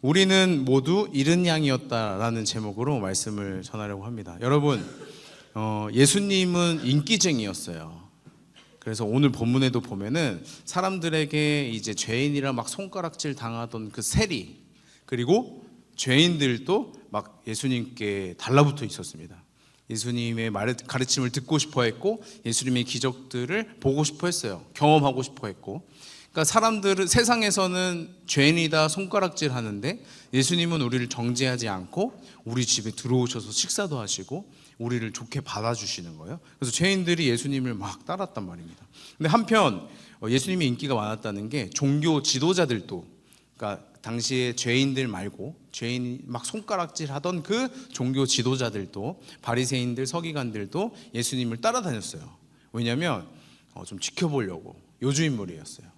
우리는 모두 잃은 양이었다라는 제목으로 말씀을 전하려고 합니다. 여러분, 예수님은 인기쟁이였어요. 그래서 오늘 본문에도 보면은 사람들에게 이제 죄인이라 막 손가락질 당하던 그 세리, 그리고 죄인들도 막 예수님께 달라붙어 있었습니다. 예수님의 가르침을 듣고 싶어 했고, 예수님의 기적들을 보고 싶어 했어요. 경험하고 싶어 했고. 그러니까 사람들은 세상에서는 죄인이다 손가락질 하는데, 예수님은 우리를 정죄하지 않고 우리 집에 들어오셔서 식사도 하시고 우리를 좋게 받아주시는 거예요. 그래서 죄인들이 예수님을 막 따랐단 말입니다. 근데 한편 예수님의 인기가 많았다는 게 종교 지도자들도, 그러니까 당시에 죄인들 말고 죄인 막 손가락질 하던 그 종교 지도자들도, 바리새인들, 서기관들도 예수님을 따라다녔어요. 왜냐하면 좀 지켜보려고. 요주인물이었어요.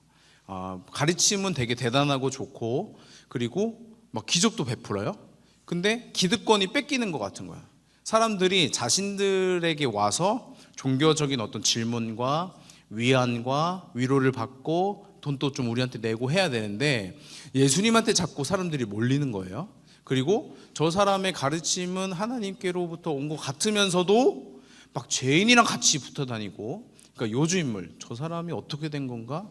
가르침은 되게 대단하고 좋고, 그리고 막 기적도 베풀어요. 근데 기득권이 뺏기는 것 같은 거야. 사람들이 자신들에게 와서 종교적인 어떤 질문과 위안과 위로를 받고 돈도 좀 우리한테 내고 해야 되는데, 예수님한테 자꾸 사람들이 몰리는 거예요. 그리고 저 사람의 가르침은 하나님께로부터 온 것 같으면서도 막 죄인이랑 같이 붙어 다니고, 그러니까 요주인물, 저 사람이 어떻게 된 건가?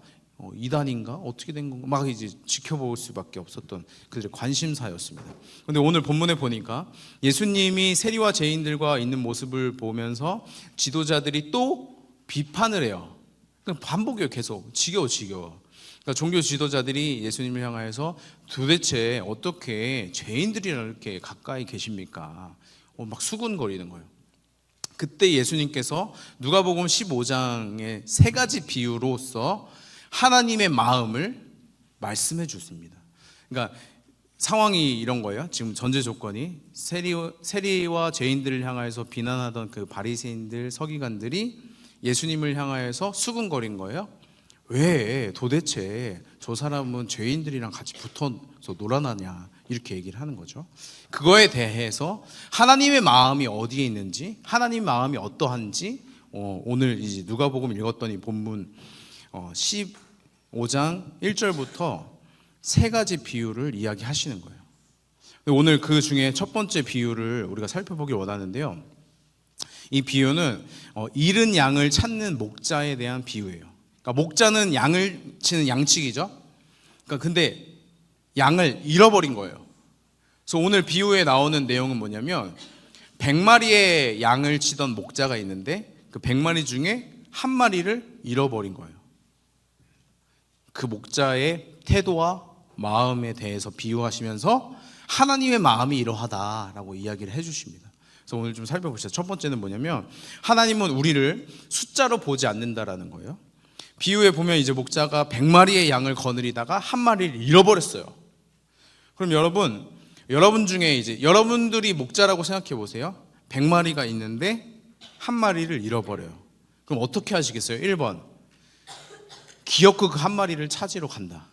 이단인가? 어떻게 된 건가? 막 이제 지켜볼 수밖에 없었던 그들의 관심사였습니다. 그런데 오늘 본문에 보니까 예수님이 세리와 죄인들과 있는 모습을 보면서 지도자들이 또 비판을 해요. 반복이에요. 계속 지겨워. 그러니까 종교 지도자들이 예수님을 향하여서 도대체 어떻게 죄인들이랑 이렇게 가까이 계십니까? 막 수군거리는 거예요. 그때 예수님께서 누가복음 15장의 세 가지 비유로서 하나님의 마음을 말씀해 주십니다. 그러니까 상황이 이런 거예요. 지금 전제 조건이 세리와 죄인들을 향하여서 비난하던 그 바리새인들, 서기관들이 예수님을 향하여서 수군거린 거예요. 왜 도대체 저 사람은 죄인들이랑 같이 붙어서 놀아나냐, 이렇게 얘기를 하는 거죠. 그거에 대해서 하나님의 마음이 어디에 있는지, 하나님의 마음이 어떠한지 오늘 이제 누가복음 읽었더니 본문 15장 1절부터 세 가지 비유를 이야기하시는 거예요. 오늘 그 중에 첫 번째 비유를 우리가 살펴보길 원하는데요. 이 비유는 잃은 양을 찾는 목자에 대한 비유예요. 그러니까 목자는 양을 치는 양치기죠. 그러니까 근데 양을 잃어버린 거예요. 그래서 오늘 비유에 나오는 내용은 뭐냐면, 100마리의 양을 치던 목자가 있는데 그 100마리 중에 한 마리를 잃어버린 거예요. 그 목자의 태도와 마음에 대해서 비유하시면서 하나님의 마음이 이러하다라고 이야기를 해주십니다. 그래서 오늘 좀 살펴보시죠. 첫 번째는 뭐냐면, 하나님은 우리를 숫자로 보지 않는다라는 거예요. 비유에 보면 이제 목자가 100마리의 양을 거느리다가 한 마리를 잃어버렸어요. 그럼 여러분 중에 이제 여러분들이 목자라고 생각해 보세요. 100마리가 있는데 한 마리를 잃어버려요. 그럼 어떻게 하시겠어요? 1번, 기어코 그 한 마리를 찾으러 간다.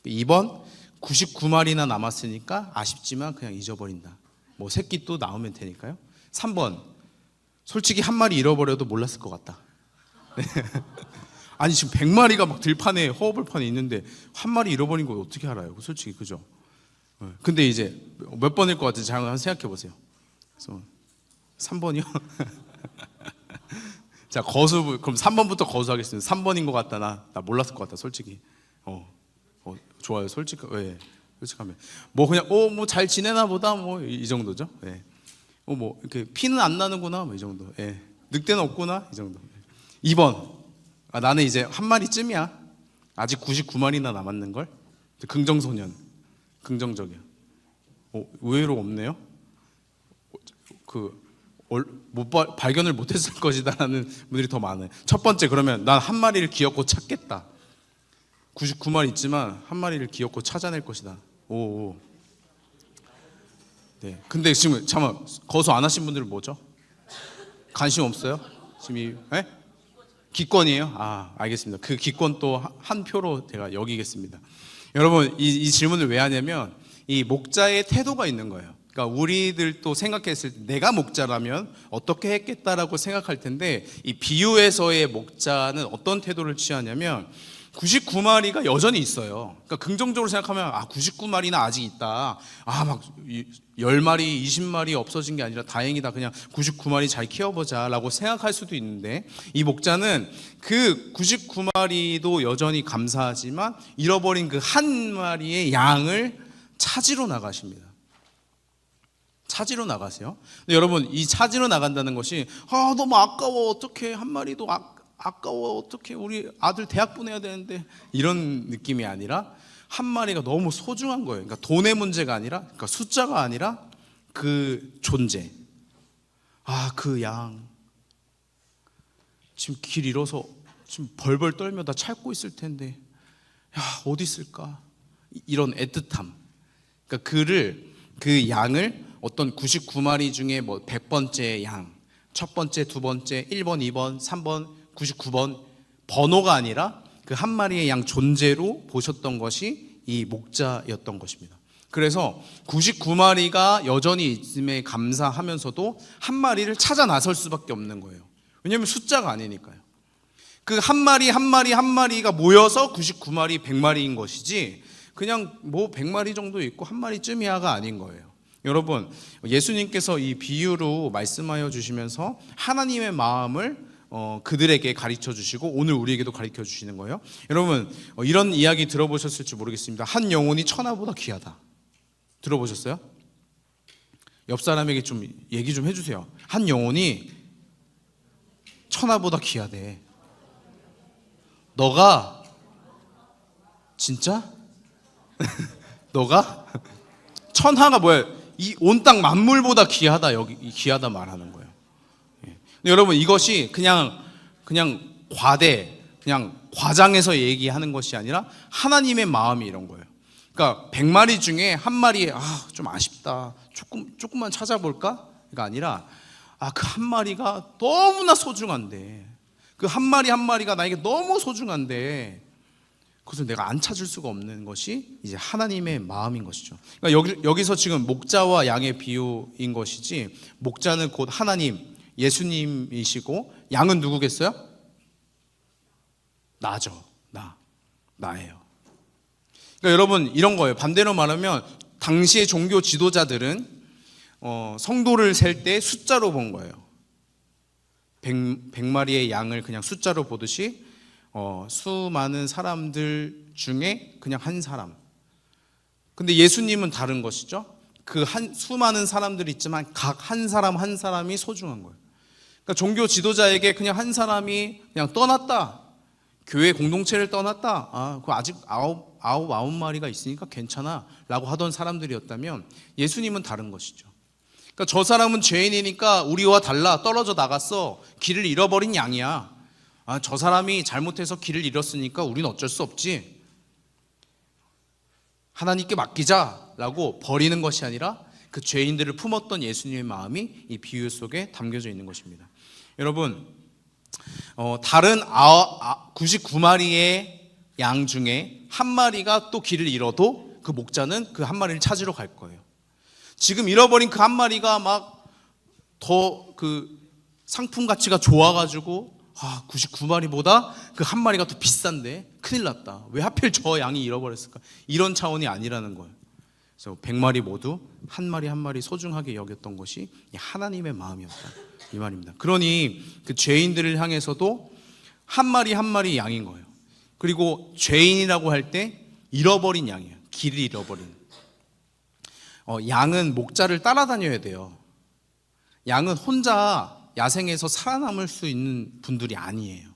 2번, 99마리나 남았으니까 아쉽지만 그냥 잊어버린다. 뭐 새끼 또 나오면 되니까요. 3번, 솔직히 한 마리 잃어버려도 몰랐을 것 같다. 아니 지금 100마리가 막 들판에, 허허벌판에 있는데 한 마리 잃어버린 거 어떻게 알아요? 솔직히, 그죠? 근데 이제 몇 번일 것 같은지 잘 한번 생각해 보세요. 그래서 3번이요? 자, 그럼 3번부터 거수하겠습니다. 3번인 것 같다. 나 몰랐을 것 같다, 솔직히. 좋아요. 솔직하면. 뭐 그냥, 뭐 잘 지내나 보다, 뭐 이 정도죠. 예. 뭐 이렇게 피는 안 나는구나, 뭐 이 정도. 예. 늑대는 없구나, 이 정도. 2번. 나는 이제 한 마리쯤이야. 아직 99마리나 남았는걸. 긍정소년. 긍정적이야. 의외로 없네요. 발견을 못했을 것이다라는 분들이 더 많아요. 첫 번째, 그러면 난 한 마리를 기어코 찾겠다. 99마리 있지만 한 마리를 기어코 찾아낼 것이다. 네. 근데 지금 잠깐 거수 안 하신 분들은 뭐죠? 관심 없어요? 지금 기권이에요? 알겠습니다. 그 기권 또 한 표로 제가 여기겠습니다. 여러분, 이 질문을 왜 하냐면, 이 목자의 태도가 있는 거예요. 그러니까 우리들도 생각했을 때 내가 목자라면 어떻게 했겠다라고 생각할 텐데, 이 비유에서의 목자는 어떤 태도를 취하냐면, 99마리가 여전히 있어요. 그러니까 긍정적으로 생각하면 99마리나 아직 있다. 막 10마리, 20마리 없어진 게 아니라 다행이다. 그냥 99마리 잘 키워보자라고 생각할 수도 있는데, 이 목자는 그 99마리도 여전히 감사하지만 잃어버린 그 한 마리의 양을 찾으러 나가십니다. 찾으러 나가세요. 근데 여러분, 이 찾으러 나간다는 것이 너무 아까워, 어떡해, 한 마리도 아까워, 어떻게 우리 아들 대학 보내야 되는데, 이런 느낌이 아니라 한 마리가 너무 소중한 거예요. 그러니까 돈의 문제가 아니라, 그러니까 숫자가 아니라 그 존재. 그 양 지금 길 잃어서 지금 벌벌 떨며 다 찾고 있을 텐데, 어디 있을까? 이런 애틋함. 그러니까 그 양을 어떤 99마리 중에 100번째 양, 첫 번째, 두 번째, 1번, 2번, 3번, 99번 번호가 아니라 그 한 마리의 양 존재로 보셨던 것이 이 목자였던 것입니다. 그래서 99마리가 여전히 있음에 감사하면서도 한 마리를 찾아 나설 수밖에 없는 거예요. 왜냐하면 숫자가 아니니까요. 그 한 마리 한 마리 한 마리가 모여서 99마리 100마리인 것이지, 그냥 100마리 정도 있고 한 마리쯤이야가 아닌 거예요. 여러분, 예수님께서 이 비유로 말씀하여 주시면서 하나님의 마음을 그들에게 가르쳐 주시고 오늘 우리에게도 가르쳐 주시는 거예요. 여러분, 이런 이야기 들어보셨을지 모르겠습니다. 한 영혼이 천하보다 귀하다. 들어보셨어요? 옆 사람에게 좀 얘기 좀 해주세요. 한 영혼이 천하보다 귀하대. 너가 진짜? 너가? 천하가 뭐야? 이 온 땅 만물보다 귀하다, 여기 귀하다 말하는 거예요. 근데 여러분, 이것이 그냥 과대, 그냥 과장해서 얘기하는 것이 아니라 하나님의 마음이 이런 거예요. 그러니까 100마리 중에 한 마리에 좀 아쉽다, 조금만 찾아볼까?가 아니라 그 한 마리가 너무나 소중한데, 그 한 마리 한 마리가 나에게 너무 소중한데 그것을 내가 안 찾을 수가 없는 것이 이제 하나님의 마음인 것이죠. 그러니까 여기서 지금 목자와 양의 비유인 것이지, 목자는 곧 하나님, 예수님이시고, 양은 누구겠어요? 나죠. 나예요. 그러니까 여러분, 이런 거예요. 반대로 말하면 당시의 종교 지도자들은 성도를 셀 때 숫자로 본 거예요. 100마리의 양을 그냥 숫자로 보듯이 수많은 사람들 중에 그냥 한 사람. 근데 예수님은 다른 것이죠. 그 수많은 사람들이 있지만 각 한 사람 한 사람이 소중한 거예요. 그러니까 종교 지도자에게 그냥 한 사람이 그냥 떠났다, 교회 공동체를 떠났다, 그 아직 아홉 마리가 있으니까 괜찮아 라고 하던 사람들이었다면, 예수님은 다른 것이죠. 그러니까 저 사람은 죄인이니까 우리와 달라, 떨어져 나갔어, 길을 잃어버린 양이야. 저 사람이 잘못해서 길을 잃었으니까 우리는 어쩔 수 없지, 하나님께 맡기자라고 버리는 것이 아니라 그 죄인들을 품었던 예수님의 마음이 이 비유 속에 담겨져 있는 것입니다. 여러분, 다른 99마리의 양 중에 한 마리가 또 길을 잃어도 그 목자는 그 한 마리를 찾으러 갈 거예요. 지금 잃어버린 그 한 마리가 막 더 그 상품 가치가 좋아가지고 99마리보다 그 한 마리가 더 비싼데 큰일 났다, 왜 하필 저 양이 잃어버렸을까, 이런 차원이 아니라는 거예요. 그래서 100마리 모두 한 마리 한 마리 소중하게 여겼던 것이 하나님의 마음이었다, 이 말입니다. 그러니 그 죄인들을 향해서도 한 마리 한 마리 양인 거예요. 그리고 죄인이라고 할 때 잃어버린 양이에요. 길을 잃어버린. 양은 목자를 따라다녀야 돼요. 양은 혼자 야생에서 살아남을 수 있는 분들이 아니에요.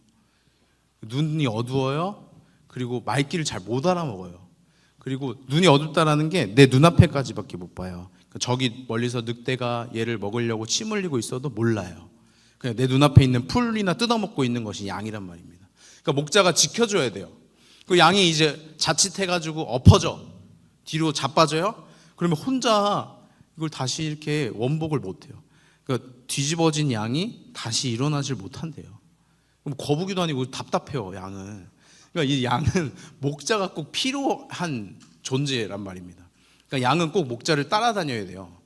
눈이 어두워요. 그리고 말귀를 잘 못 알아먹어요. 그리고 눈이 어둡다라는 게 내 눈앞에까지밖에 못 봐요. 저기 멀리서 늑대가 얘를 먹으려고 침 흘리고 있어도 몰라요. 그냥 내 눈앞에 있는 풀이나 뜯어먹고 있는 것이 양이란 말입니다. 그러니까 목자가 지켜줘야 돼요. 그 양이 이제 자칫해가지고 엎어져, 뒤로 자빠져요. 그러면 혼자 이걸 다시 이렇게 원복을 못해요. 그러니까 뒤집어진 양이 다시 일어나질 못한대요. 그럼 거북이도 아니고 답답해요, 양은. 그러니까 이 양은 목자가 꼭 필요한 존재란 말입니다. 그러니까 양은 꼭 목자를 따라다녀야 돼요.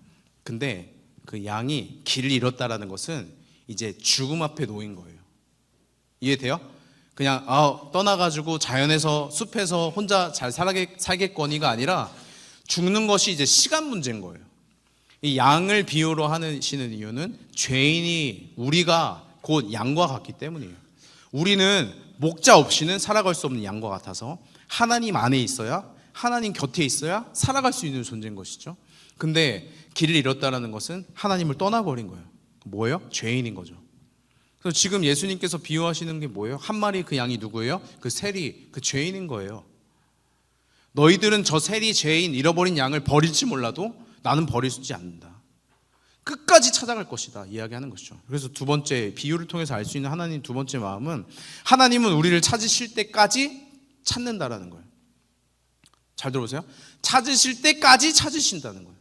근데 그 양이 길을 잃었다라는 것은 이제 죽음 앞에 놓인 거예요. 이해돼요? 그냥 떠나가지고 자연에서 숲에서 혼자 잘 살겠거니가 아니라 죽는 것이 이제 시간 문제인 거예요. 이 양을 비유로 하시는 이유는 죄인이 우리가 곧 양과 같기 때문이에요. 우리는 목자 없이는 살아갈 수 없는 양과 같아서 하나님 안에 있어야, 하나님 곁에 있어야 살아갈 수 있는 존재인 것이죠. 근데 길을 잃었다는 것은 하나님을 떠나버린 거예요. 뭐예요? 죄인인 거죠. 그래서 지금 예수님께서 비유하시는 게 뭐예요? 한 마리 그 양이 누구예요? 그 세리, 그 죄인인 거예요. 너희들은 저 세리 죄인 잃어버린 양을 버릴지 몰라도 나는 버리지 않는다. 끝까지 찾아갈 것이다 이야기하는 것이죠. 그래서 두 번째 비유를 통해서 알 수 있는 하나님 두 번째 마음은, 하나님은 우리를 찾으실 때까지 찾는다라는 거예요. 잘 들어보세요. 찾으실 때까지 찾으신다는 거예요.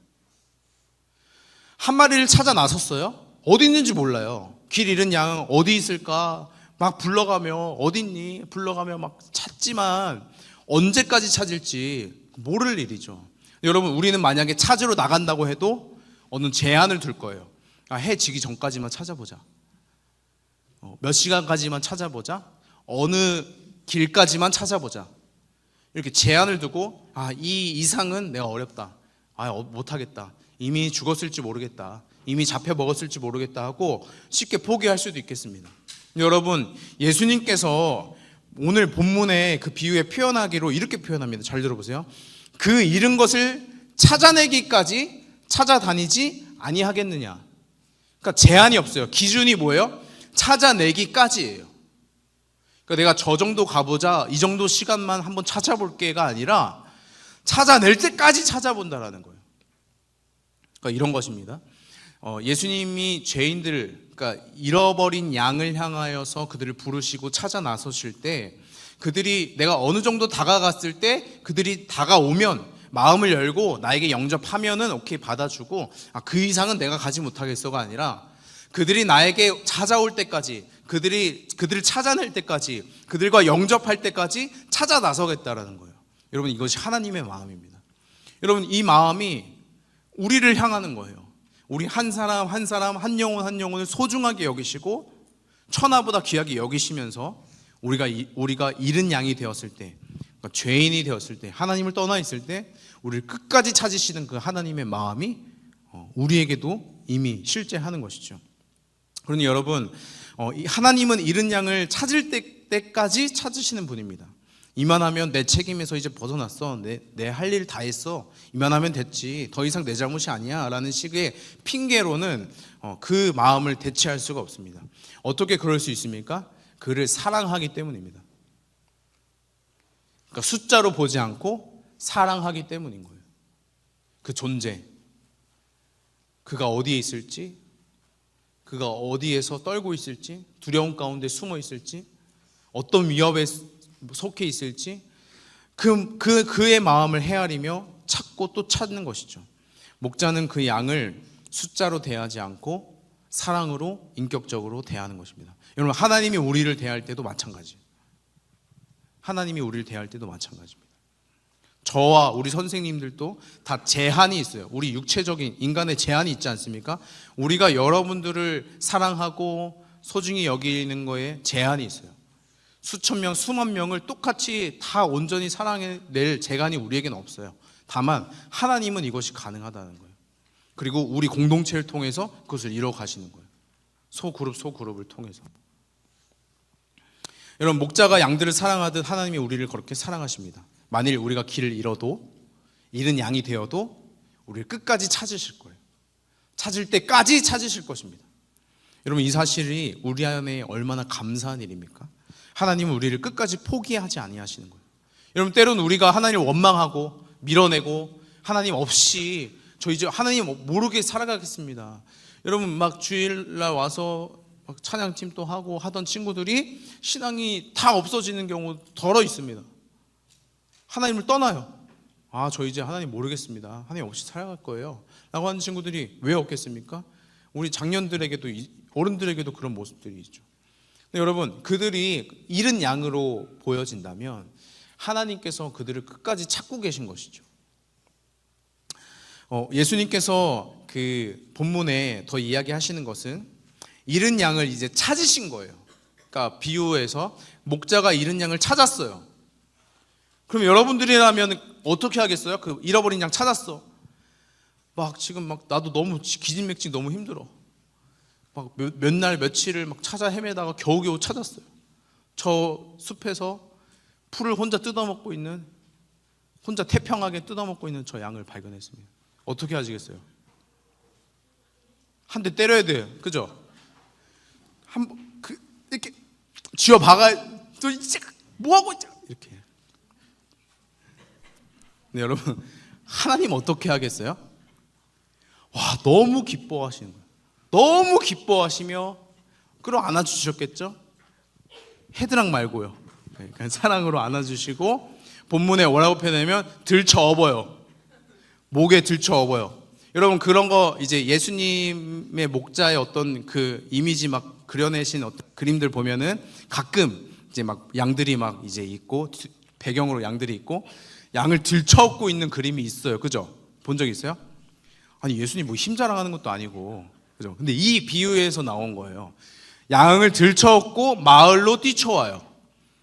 한 마리를 찾아 나섰어요. 어디 있는지 몰라요. 길 잃은 양 어디 있을까 막 불러가며, 어디 있니 불러가며 막 찾지만 언제까지 찾을지 모를 일이죠. 여러분, 우리는 만약에 찾으러 나간다고 해도 어느 제한을 둘 거예요. 해 지기 전까지만 찾아보자. 몇 시간까지만 찾아보자. 어느 길까지만 찾아보자. 이렇게 제한을 두고 이 이상은 내가 어렵다. 못하겠다. 이미 죽었을지 모르겠다. 이미 잡혀 먹었을지 모르겠다 하고 쉽게 포기할 수도 있겠습니다. 여러분, 예수님께서 오늘 본문의 그 비유에 표현하기로 이렇게 표현합니다. 잘 들어보세요. 그 잃은 것을 찾아내기까지 찾아다니지 아니하겠느냐. 그러니까 제한이 없어요. 기준이 뭐예요? 찾아내기까지예요. 그러니까 내가 저 정도 가보자, 이 정도 시간만 한번 찾아볼게가 아니라 찾아낼 때까지 찾아본다라는 거예요. 그러니까 이런 것입니다. 예수님이 죄인들, 그러니까 잃어버린 양을 향하여서 그들을 부르시고 찾아 나서실 때, 그들이 내가 어느 정도 다가갔을 때 그들이 다가오면 마음을 열고 나에게 영접하면은 오케이 받아주고, 그 이상은 내가 가지 못하겠어가 아니라 그들이 나에게 찾아올 때까지, 그들을 찾아낼 때까지, 그들과 영접할 때까지 찾아 나서겠다라는 거예요. 여러분, 이것이 하나님의 마음입니다. 여러분, 이 마음이 우리를 향하는 거예요. 우리 한 사람 한 사람, 한 영혼 한 영혼을 소중하게 여기시고 천하보다 귀하게 여기시면서 우리가 잃은 양이 되었을 때, 그러니까 죄인이 되었을 때, 하나님을 떠나 있을 때 우리를 끝까지 찾으시는 그 하나님의 마음이 우리에게도 이미 실제하는 것이죠. 그러니 여러분, 하나님은 잃은 양을 찾을 때까지 찾으시는 분입니다. 이만하면 내 책임에서 이제 벗어났어, 내 할 일 다 했어, 이만하면 됐지, 더 이상 내 잘못이 아니야 라는 식의 핑계로는 그 마음을 대체할 수가 없습니다. 어떻게 그럴 수 있습니까? 그를 사랑하기 때문입니다. 그러니까 숫자로 보지 않고 사랑하기 때문인 거예요. 그 존재, 그가 어디에 있을지, 그가 어디에서 떨고 있을지, 두려움 가운데 숨어 있을지, 어떤 위협에 속해 있을지 그의 마음을 헤아리며 찾고 또 찾는 것이죠. 목자는 그 양을 숫자로 대하지 않고 사랑으로, 인격적으로 대하는 것입니다. 여러분, 하나님이 우리를 대할 때도 마찬가지예요. 하나님이 우리를 대할 때도 마찬가지입니다. 저와 우리 선생님들도 다 제한이 있어요. 우리 육체적인 인간의 제한이 있지 않습니까? 우리가 여러분들을 사랑하고 소중히 여기는 거에 제한이 있어요. 수천 명, 수만 명을 똑같이 다 온전히 사랑해낼 재간이 우리에게는 없어요. 다만 하나님은 이것이 가능하다는 거예요. 그리고 우리 공동체를 통해서 그것을 이뤄 가시는 거예요. 소그룹을 통해서. 여러분, 목자가 양들을 사랑하듯 하나님이 우리를 그렇게 사랑하십니다. 만일 우리가 길을 잃은 양이 되어도 우리를 끝까지 찾으실 거예요. 찾을 때까지 찾으실 것입니다. 여러분, 이 사실이 우리 안에 얼마나 감사한 일입니까? 하나님은 우리를 끝까지 포기하지 아니하시는 거예요. 여러분, 때로는 우리가 하나님을 원망하고 밀어내고 하나님 없이 저 이제 하나님 모르게 살아가겠습니다. 여러분, 막 주일날 와서 막 찬양팀 또 하고 하던 친구들이 신앙이 다 없어지는 경우 덜어 있습니다. 하나님을 떠나요. 저 이제 하나님 모르겠습니다. 하나님 없이 살아갈 거예요 라고 하는 친구들이 왜 없겠습니까? 우리 장년들에게도, 어른들에게도 그런 모습들이 있죠. 여러분, 그들이 잃은 양으로 보여진다면 하나님께서 그들을 끝까지 찾고 계신 것이죠. 예수님께서 그 본문에 더 이야기하시는 것은 잃은 양을 이제 찾으신 거예요. 그러니까 비유에서 목자가 잃은 양을 찾았어요. 그럼 여러분들이라면 어떻게 하겠어요? 그 잃어버린 양 찾았어. 막 지금 막 나도 너무 기진맥진 너무 힘들어. 막 몇 날 며칠을 막 찾아 헤매다가 겨우겨우 찾았어요. 저 숲에서 풀을 혼자 뜯어먹고 있는, 혼자 태평하게 뜯어먹고 있는 저 양을 발견했습니다. 어떻게 하시겠어요? 한 대 때려야 돼요. 그죠? 이렇게 쥐어 박아. 또 이제 뭐 하고 있냐? 이렇게. 네, 여러분, 하나님 어떻게 하겠어요? 와, 너무 기뻐하시는 거예요. 너무 기뻐하시며 끌어 안아주셨겠죠? 헤드락 말고요. 그러니까 사랑으로 안아주시고, 본문에 뭐라고 표현하면 들쳐 업어요. 목에 들쳐 업어요. 여러분, 그런 거 이제 예수님의 목자의 어떤 그 이미지 막 그려내신 어떤 그림들 보면은 가끔 이제 막 양들이 막 이제 있고, 배경으로 양들이 있고 양을 들쳐업고 있는 그림이 있어요. 그죠? 본 적 있어요? 아니, 예수님 뭐 힘 자랑하는 것도 아니고, 그죠? 근데 이 비유에서 나온 거예요. 양을 들쳐업고 마을로 뛰쳐와요.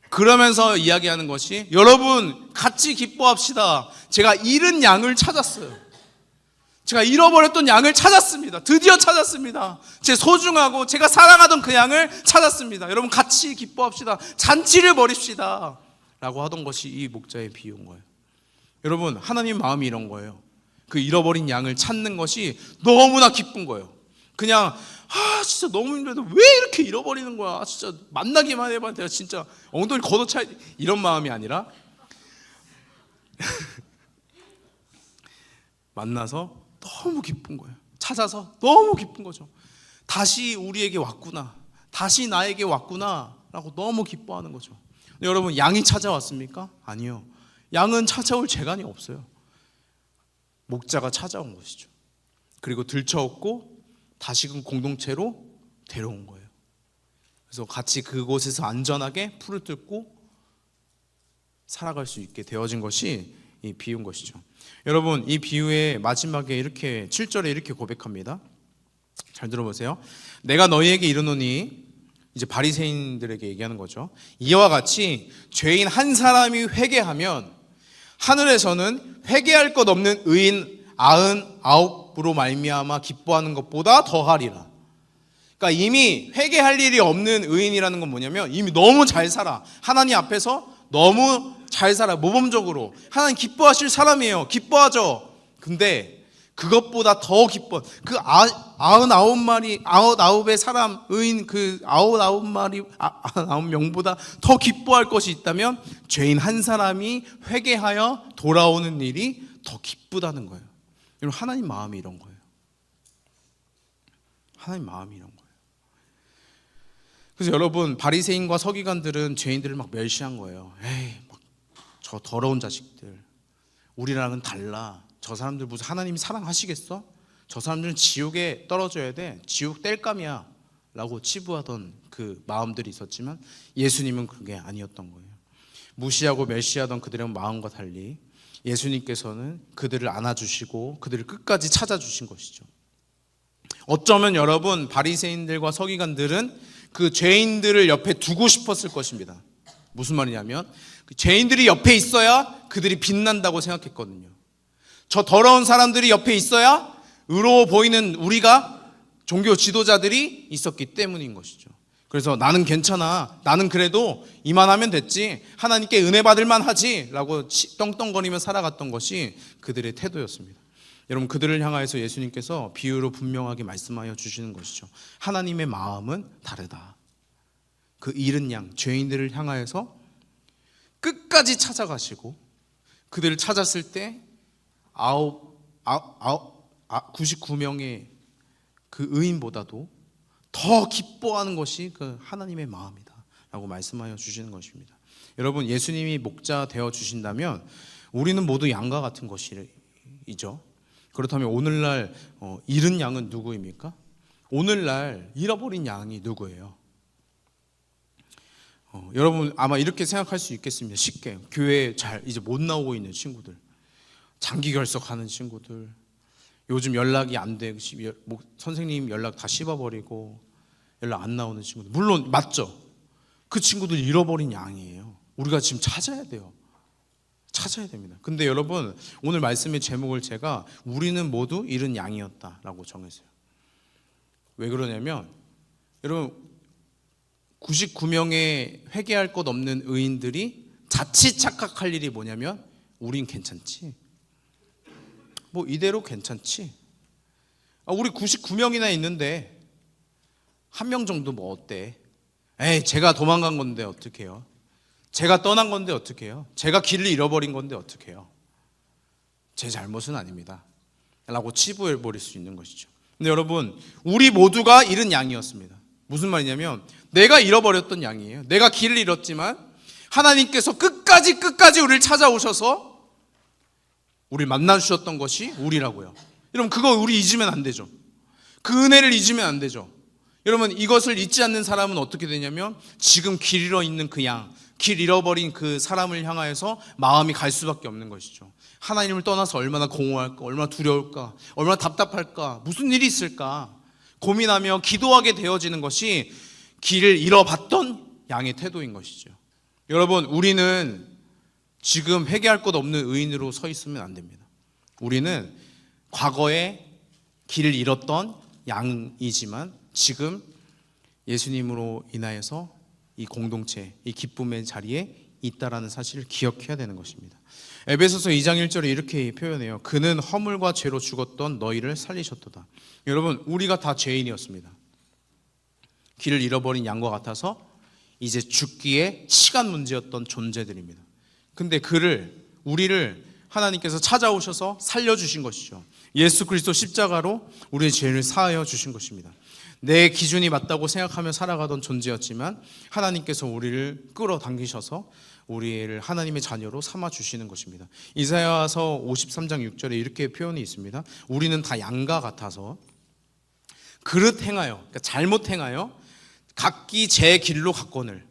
그러면서 이야기하는 것이, 여러분 같이 기뻐합시다. 제가 잃은 양을 찾았어요. 제가 잃어버렸던 양을 찾았습니다. 드디어 찾았습니다. 제 소중하고 제가 사랑하던 그 양을 찾았습니다. 여러분 같이 기뻐합시다. 잔치를 벌입시다. 라고 하던 것이 이 목자의 비유인 거예요. 여러분, 하나님 마음이 이런 거예요. 그 잃어버린 양을 찾는 것이 너무나 기쁜 거예요. 그냥 진짜 너무 힘들다. 왜 이렇게 잃어버리는 거야? 진짜 만나기만 해봐. 내가 진짜 엉덩이 걷어차야 돼. 이런 마음이 아니라 만나서 너무 기쁜 거예요. 찾아서 너무 기쁜 거죠. 다시 우리에게 왔구나. 다시 나에게 왔구나. 라고 너무 기뻐하는 거죠. 여러분, 양이 찾아왔습니까? 아니요. 양은 찾아올 재간이 없어요. 목자가 찾아온 것이죠. 그리고 들쳐업고 다시금 공동체로 데려온 거예요. 그래서 같이 그곳에서 안전하게 풀을 뜯고 살아갈 수 있게 되어진 것이 이 비유인 것이죠. 여러분, 이 비유의 마지막에 이렇게 7절에 이렇게 고백합니다. 잘 들어보세요. 내가 너희에게 이르노니, 이제 바리새인들에게 얘기하는 거죠. 이와 같이 죄인 한 사람이 회개하면 하늘에서는 회개할 것 없는 의인 99으로 말미암아 기뻐하는 것보다 더하리라. 그러니까 이미 회개할 일이 없는 의인이라는 건 뭐냐면 이미 너무 잘 살아. 하나님 앞에서 너무 잘 살아. 모범적으로 하나님 기뻐하실 사람이에요. 기뻐하죠. 근데 그것보다 더 기뻐, 그 99의 사람, 의인 그 99명보다 더 기뻐할 것이 있다면 죄인 한 사람이 회개하여 돌아오는 일이 더 기쁘다는 거예요. 여러분, 하나님 마음이 이런 거예요. 하나님 마음이 이런 거예요. 그래서 여러분, 바리새인과 서기관들은 죄인들을 막 멸시한 거예요. 에이, 막 저 더러운 자식들, 우리랑은 달라. 저 사람들 무슨 하나님이 사랑하시겠어? 저 사람들은 지옥에 떨어져야 돼. 지옥 땔감이야. 라고 치부하던 그 마음들이 있었지만 예수님은 그게 아니었던 거예요. 무시하고 멸시하던 그들의 마음과 달리 예수님께서는 그들을 안아주시고 그들을 끝까지 찾아주신 것이죠. 어쩌면 여러분, 바리새인들과 서기관들은 그 죄인들을 옆에 두고 싶었을 것입니다. 무슨 말이냐면 그 죄인들이 옆에 있어야 그들이 빛난다고 생각했거든요. 저 더러운 사람들이 옆에 있어야 의로워 보이는 우리가, 종교 지도자들이 있었기 때문인 것이죠. 그래서 나는 괜찮아, 나는 그래도 이만하면 됐지, 하나님께 은혜 받을 만하지 라고 떵떵거리며 살아갔던 것이 그들의 태도였습니다. 여러분, 그들을 향하여서 예수님께서 비유로 분명하게 말씀하여 주시는 것이죠. 하나님의 마음은 다르다. 그 잃은 양, 죄인들을 향하여서 끝까지 찾아가시고 그들을 찾았을 때 99명의 그 의인보다도 더 기뻐하는 것이 그 하나님의 마음이다 라고 말씀하여 주시는 것입니다. 여러분, 예수님이 목자 되어 주신다면 우리는 모두 양과 같은 것이죠. 그렇다면 오늘날 잃은 양은 누구입니까? 오늘날 잃어버린 양이 누구예요? 여러분 아마 이렇게 생각할 수 있겠습니다. 쉽게 교회에 잘 이제 못 나오고 있는 친구들, 장기 결석하는 친구들, 요즘 연락이 안 돼, 선생님 연락 다 씹어버리고 연락 안 나오는 친구들, 물론 맞죠. 그 친구들 잃어버린 양이에요. 우리가 지금 찾아야 돼요. 찾아야 됩니다. 근데 여러분, 오늘 말씀의 제목을 제가 우리는 모두 잃은 양이었다라고 정했어요. 왜 그러냐면, 여러분, 99명의 회개할 것 없는 의인들이 자칫 착각할 일이 뭐냐면, 우린 괜찮지, 뭐 이대로 괜찮지, 우리 99명이나 있는데 한 명 정도 뭐 어때, 에이 제가 도망간 건데 어떡해요, 제가 떠난 건데 어떡해요, 제가 길을 잃어버린 건데 어떡해요, 제 잘못은 아닙니다 라고 치부해버릴 수 있는 것이죠. 근데 여러분, 우리 모두가 잃은 양이었습니다. 무슨 말이냐면, 내가 잃어버렸던 양이에요. 내가 길을 잃었지만 하나님께서 끝까지 우리를 찾아오셔서 우리를 만나주셨던 것이 우리라고요. 여러분, 그거 우리 잊으면 안 되죠. 그 은혜를 잊으면 안 되죠. 여러분, 이것을 잊지 않는 사람은 어떻게 되냐면, 지금 길 잃어 있는 그 양, 길 잃어버린 그 사람을 향하여서 마음이 갈 수밖에 없는 것이죠. 하나님을 떠나서 얼마나 공허할까, 얼마나 두려울까, 얼마나 답답할까, 무슨 일이 있을까 고민하며 기도하게 되어지는 것이 길을 잃어봤던 양의 태도인 것이죠. 여러분, 우리는 지금 회개할 것 없는 의인으로 서 있으면 안 됩니다. 우리는 과거에 길을 잃었던 양이지만 지금 예수님으로 인하여서 이 공동체, 이 기쁨의 자리에 있다라는 사실을 기억해야 되는 것입니다. 에베소서 2장 1절에 이렇게 표현해요. 그는 허물과 죄로 죽었던 너희를 살리셨도다. 여러분, 우리가 다 죄인이었습니다. 길을 잃어버린 양과 같아서 이제 죽기에 시간 문제였던 존재들입니다. 근데 우리를 하나님께서 찾아오셔서 살려주신 것이죠. 예수 그리스도 십자가로 우리의 죄를 사하여 주신 것입니다. 내 기준이 맞다고 생각하며 살아가던 존재였지만 하나님께서 우리를 끌어당기셔서 우리를 하나님의 자녀로 삼아주시는 것입니다. 이사야서 53장 6절에 이렇게 표현이 있습니다. 우리는 다 양과 같아서 그릇 행하여, 그러니까 잘못 행하여 각기 제 길로 갔거늘.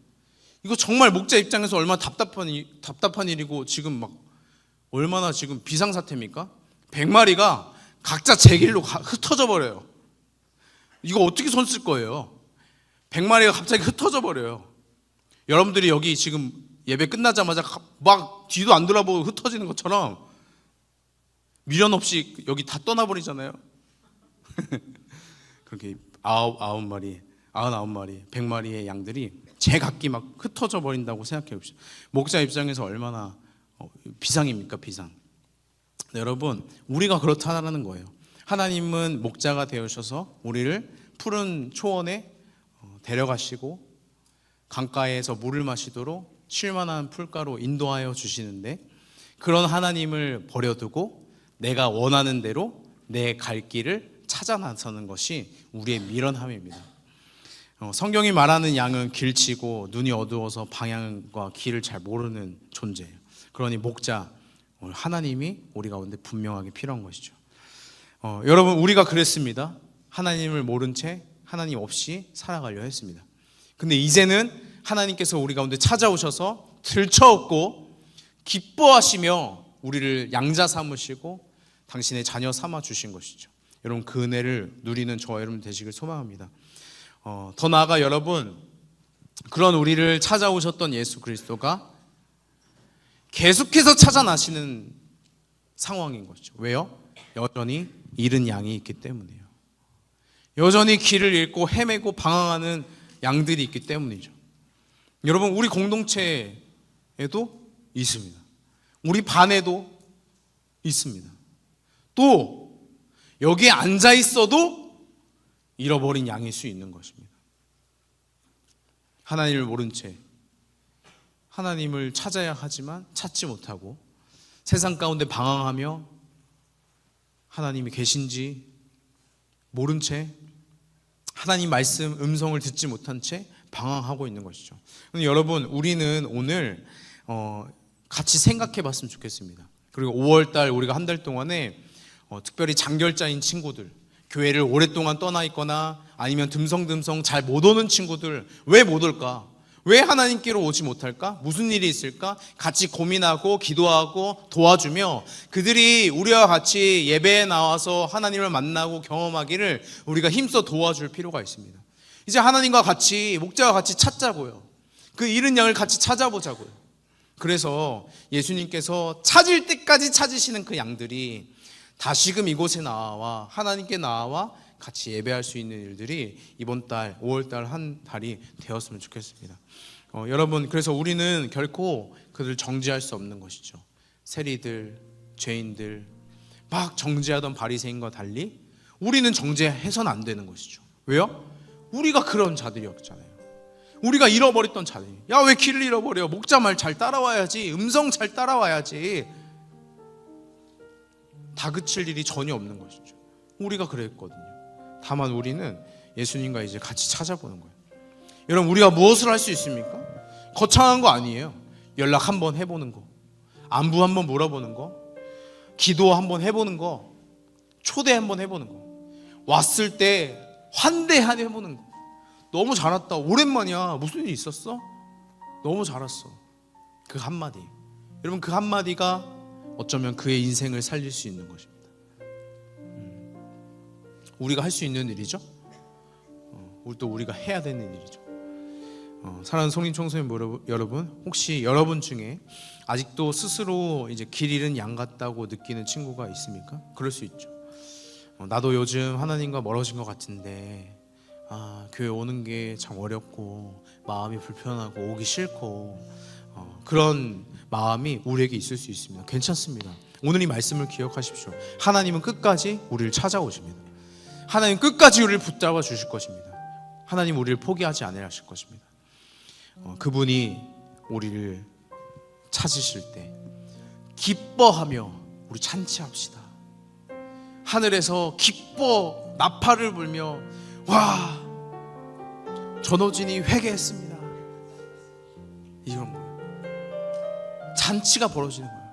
이거 정말 목자 입장에서 얼마나 답답한 일이고, 지금 막 얼마나 지금 비상사태입니까? 100마리가 각자 제 길로 흩어져 버려요. 이거 어떻게 손 쓸 거예요? 100마리가 갑자기 흩어져 버려요. 여러분들이 여기 지금 예배 끝나자마자 막 뒤도 안 돌아보고 흩어지는 것처럼 미련 없이 여기 다 떠나버리잖아요. 그렇게 99마리, 100마리의 양들이 제각기 막 흩어져 버린다고 생각해 봅시다. 목자 입장에서 얼마나 비상입니까, 비상. 여러분, 우리가 그렇다라는 거예요. 하나님은 목자가 되어주셔서 우리를 푸른 초원에 데려가시고 강가에서 물을 마시도록 쉴만한 풀가로 인도하여 주시는데, 그런 하나님을 버려두고 내가 원하는 대로 내 갈 길을 찾아 나서는 것이 우리의 미련함입니다. 성경이 말하는 양은 길치고 눈이 어두워서 방향과 길을 잘 모르는 존재예요. 그러니 목자, 하나님이 우리 가운데 분명하게 필요한 것이죠. 여러분, 우리가 그랬습니다. 하나님을 모른 채 하나님 없이 살아가려 했습니다. 근데 이제는 하나님께서 우리 가운데 찾아오셔서 들쳐업고 기뻐하시며 우리를 양자 삼으시고 당신의 자녀 삼아 주신 것이죠. 여러분, 그 은혜를 누리는 저와 여러분 되시길 소망합니다. 더 나아가 여러분, 그런 우리를 찾아오셨던 예수 그리스도가 계속해서 찾아나시는 상황인 것이죠. 왜요? 여전히 잃은 양이 있기 때문이에요. 여전히 길을 잃고 헤매고 방황하는 양들이 있기 때문이죠. 여러분, 우리 공동체에도 있습니다. 우리 반에도 있습니다. 또 여기에 앉아 있어도 잃어버린 양일 수 있는 것입니다. 하나님을 모른 채 하나님을 찾아야 하지만 찾지 못하고 세상 가운데 방황하며 하나님이 계신지 모른 채 하나님 말씀 음성을 듣지 못한 채 방황하고 있는 것이죠. 여러분, 우리는 오늘 같이 생각해 봤으면 좋겠습니다. 그리고 5월달 우리가 한 달 동안에 특별히 장결자인 친구들, 교회를 오랫동안 떠나 있거나 아니면 듬성듬성 잘 못 오는 친구들, 왜 못 올까? 왜 하나님께로 오지 못할까? 무슨 일이 있을까? 같이 고민하고 기도하고 도와주며 그들이 우리와 같이 예배에 나와서 하나님을 만나고 경험하기를 우리가 힘써 도와줄 필요가 있습니다. 이제 하나님과 같이, 목자와 같이 찾자고요. 그 잃은 양을 같이 찾아보자고요. 그래서 예수님께서 찾을 때까지 찾으시는 그 양들이 다시금 이곳에 나와 하나님께 나와 같이 예배할 수 있는 일들이 이번 달 5월달 한 달이 되었으면 좋겠습니다. 여러분, 그래서 우리는 결코 그들을 정죄할 수 없는 것이죠. 세리들, 죄인들, 막 정죄하던 바리새인과 달리 우리는 정죄해서는 안 되는 것이죠. 왜요? 우리가 그런 자들이었잖아요. 우리가 잃어버렸던 자들이. 야, 왜 길을 잃어버려? 목자 말 잘 따라와야지. 음성 잘 따라와야지. 다그칠 일이 전혀 없는 것이죠. 우리가 그랬거든요. 다만 우리는 예수님과 이제 같이 찾아보는 거예요. 여러분, 우리가 무엇을 할 수 있습니까? 거창한 거 아니에요. 연락 한번 해보는 거, 안부 한번 물어보는 거, 기도 한번 해보는 거, 초대 한번 해보는 거, 왔을 때 환대 해보는 거. 너무 잘 왔다, 오랜만이야, 무슨 일 있었어? 너무 잘 왔어. 그 한마디, 여러분, 그 한마디가 어쩌면 그의 인생을 살릴 수 있는 것입니다. 우리가 할 수 있는 일이죠. 또 우리가 해야 되는 일이죠. 사랑하는 성인 청소년 여러분, 혹시 여러분 중에 아직도 스스로 이제 길 잃은 양 같다고 느끼는 친구가 있습니까? 그럴 수 있죠. 나도 요즘 하나님과 멀어진 것 같은데, 교회 오는 게 참 어렵고 마음이 불편하고 오기 싫고, 그런 마음이 우리에게 있을 수 있습니다. 괜찮습니다. 오늘 이 말씀을 기억하십시오. 하나님은 끝까지 우리를 찾아오십니다. 하나님 끝까지 우리를 붙잡아 주실 것입니다. 하나님 우리를 포기하지 않으실 것입니다. 그분이 우리를 찾으실 때 기뻐하며 우리 찬치합시다. 하늘에서 기뻐 나팔을 불며, 와, 전호진이 회개했습니다, 이런 거예요. 잔치가 벌어지는 거예요.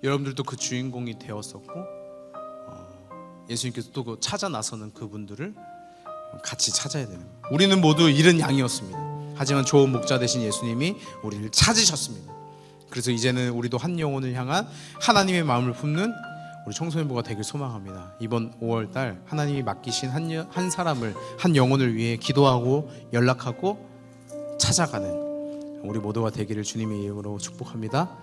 여러분들도 그 주인공이 되었었고, 예수님께서 또 찾아 나서는 그분들을 같이 찾아야 되는 거예요. 우리는 모두 잃은 양이었습니다. 하지만 좋은 목자 되신 예수님이 우리를 찾으셨습니다. 그래서 이제는 우리도 한 영혼을 향한 하나님의 마음을 품는 우리 청소년부가 되길 소망합니다. 이번 5월달 하나님이 맡기신 한 사람을, 한 영혼을 위해 기도하고 연락하고 찾아가는 우리 모두가 되기를 주님의 이름으로 축복합니다.